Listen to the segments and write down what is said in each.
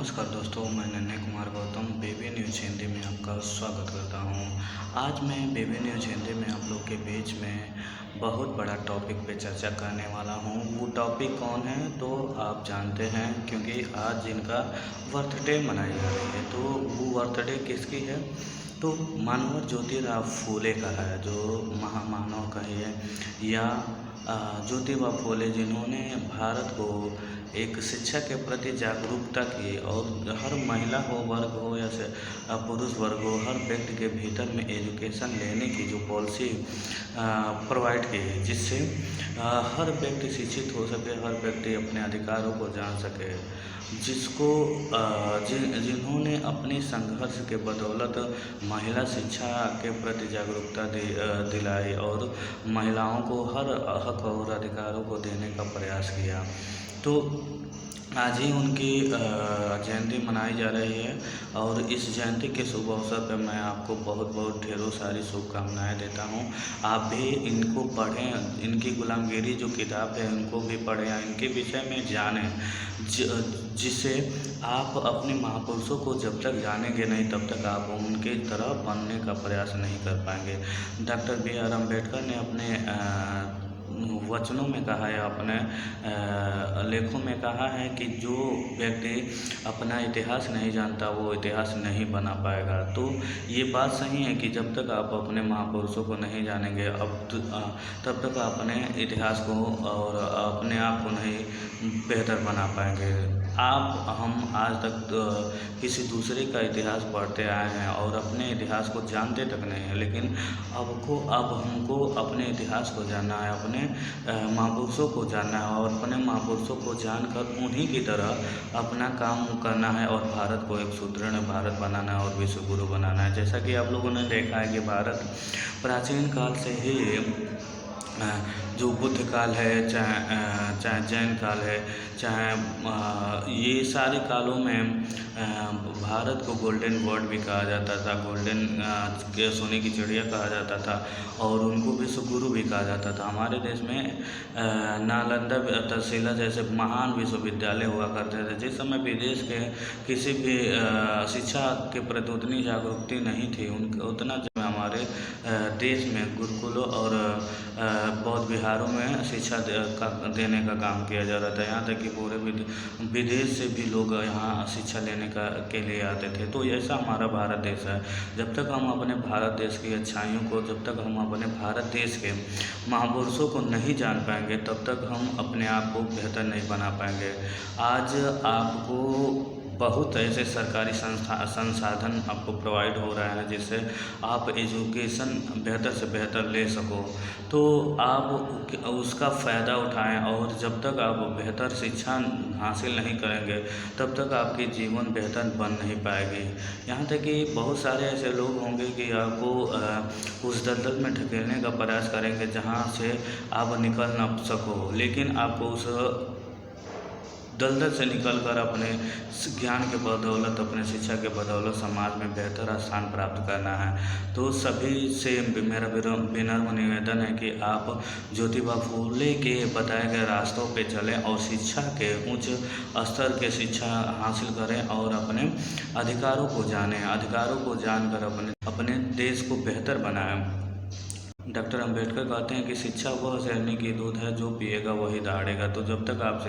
नमस्कार दोस्तों, मैं नन्हे कुमार गौतम बेबी न्यूज़ हिंदी में आपका स्वागत करता हूं। आज मैं बेबी न्यूज़ हिंदी में आप लोग के बीच में बहुत बड़ा टॉपिक पे चर्चा करने वाला हूं। वो टॉपिक कौन है तो आप जानते हैं, क्योंकि आज जिनका बर्थडे मनाई जा रही है। तो वो बर्थडे किसकी है? तो मानव ज्योतिराव फूले का है, जो महामानव कहिए या ज्योतिबा फूले, जिन्होंने भारत को एक शिक्षा के प्रति जागरूकता की और हर महिला हो, वर्ग हो या पुरुष वर्ग हो, हर व्यक्ति के भीतर में एजुकेशन लेने की जो पॉलिसी प्रोवाइड की है, जिससे हर व्यक्ति शिक्षित हो सके, हर व्यक्ति अपने अधिकारों को जान सके। जिसको जिन्होंने अपने संघर्ष के बदौलत महिला शिक्षा के प्रति जागरूकता दिलाई और महिलाओं को हर हक और अधिकारों को देने का प्रयास किया। तो आज ही उनकी जयंती मनाई जा रही है और इस जयंती के शुभ अवसर पर मैं आपको बहुत बहुत ढेरों सारी शुभकामनाएं देता हूं। आप भी इनको पढ़ें, इनकी गुलामगिरी जो किताब है उनको भी पढ़ें, इनके विषय में जानें, जिससे आप अपने महापुरुषों को जब तक जानेंगे नहीं तब तक आप उनके तरह बनने का प्रयास नहीं कर पाएंगे। Doctor B.R. अम्बेडकर ने अपने वचनों में कहा है, अपने लेखों में कहा है कि जो व्यक्ति अपना इतिहास नहीं जानता वो इतिहास नहीं बना पाएगा। तो ये बात सही है कि जब तक आप अपने महापुरुषों को नहीं जानेंगे तब तक अपने इतिहास को और अपने आप को नहीं बेहतर बना पाएंगे। हम आज तक किसी दूसरे का इतिहास पढ़ते आए हैं और अपने इतिहास को जानते तक नहीं है, लेकिन अब हमको अपने इतिहास को जानना है, अपने महापुरुषों को जानना है और अपने महापुरुषों को जानकर उन्हीं की तरह अपना काम करना है और भारत को एक सुदृढ़ भारत बनाना है और विश्व गुरु बनाना है। जैसा कि आप लोगों ने देखा है कि भारत प्राचीन काल से ही जो बुद्ध काल है, चाहे जैन काल है, चाहे ये सारे कालों में भारत को गोल्डन वर्ल्ड भी कहा जाता था, के सोने की चिड़िया कहा जाता था और उनको विश्व गुरु भी कहा जाता था। हमारे देश में नालंदा, तक्षशिला जैसे महान विश्वविद्यालय हुआ करते थे। जिस समय विदेश के किसी भी शिक्षा के प्रति उतनी जागरूकता नहीं थी, उतना हमारे देश में गुरुकुलों और बौद्ध विहारों में शिक्षा देने का काम किया जा रहा था। यहाँ तक कि पूरे विदेश से भी लोग यहाँ शिक्षा लेने के लिए आते थे। तो ऐसा हमारा भारत देश है। जब तक हम अपने भारत देश की अच्छाइयों को, जब तक हम अपने भारत देश के महापुरुषों को नहीं जान पाएंगे तब तक हम अपने आप को बेहतर नहीं बना पाएंगे। आज आपको बहुत ऐसे सरकारी संसाधन आपको प्रोवाइड हो रहे हैं जिससे आप एजुकेशन बेहतर से बेहतर ले सको, तो आप उसका फ़ायदा उठाएं। और जब तक आप बेहतर शिक्षा हासिल नहीं करेंगे तब तक आपकी जीवन बेहतर बन नहीं पाएगी। यहाँ तक कि बहुत सारे ऐसे लोग होंगे कि आपको उस दलदल में ढकेलने का प्रयास करेंगे जहाँ से आप निकल ना सको, लेकिन आपको उस दलदल से निकलकर अपने ज्ञान के बदौलत, अपने शिक्षा के बदौलत समाज में बेहतर स्थान प्राप्त करना है। तो सभी से मेरा विनम्र निवेदन है कि आप ज्योतिबा फूले के बताए गए रास्तों पे चलें और शिक्षा के उच्च स्तर के शिक्षा हासिल करें और अपने अधिकारों को जानें, अधिकारों को जानकर अपने देश को बेहतर बनाएं। डॉक्टर अम्बेडकर कहते हैं कि शिक्षा वह शहरनी की दूध है, जो पिएगा वही दहाड़ेगा। तो जब तक आप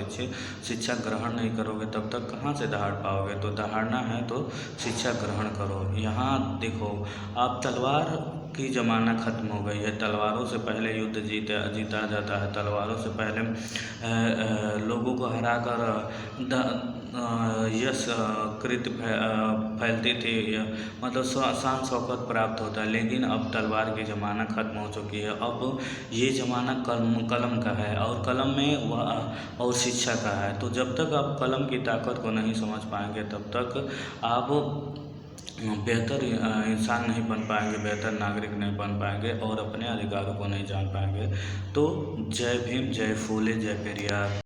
शिक्षा ग्रहण नहीं करोगे तब तक कहाँ से दहाड़ पाओगे? तो दहाड़ना है तो शिक्षा ग्रहण करो। यहाँ देखो, आप तलवार की ज़माना ख़त्म हो गई है। तलवारों से पहले युद्ध जीता जाता है, तलवारों से पहले लोगों को हराकर यश कृत फैलती थी, मतलब शान शौकत प्राप्त होता है। लेकिन अब तलवार की ज़माना ख़त्म हो चुकी है। अब ये ज़माना कलम का है और कलम में और शिक्षा का है। तो जब तक आप कलम की ताकत को नहीं समझ पाएंगे तब तक आप बेहतर इंसान नहीं बन पाएंगे, बेहतर नागरिक नहीं बन पाएंगे और अपने अधिकारों को नहीं जान पाएंगे। तो जय भीम, जय फूले, जय पेरियार।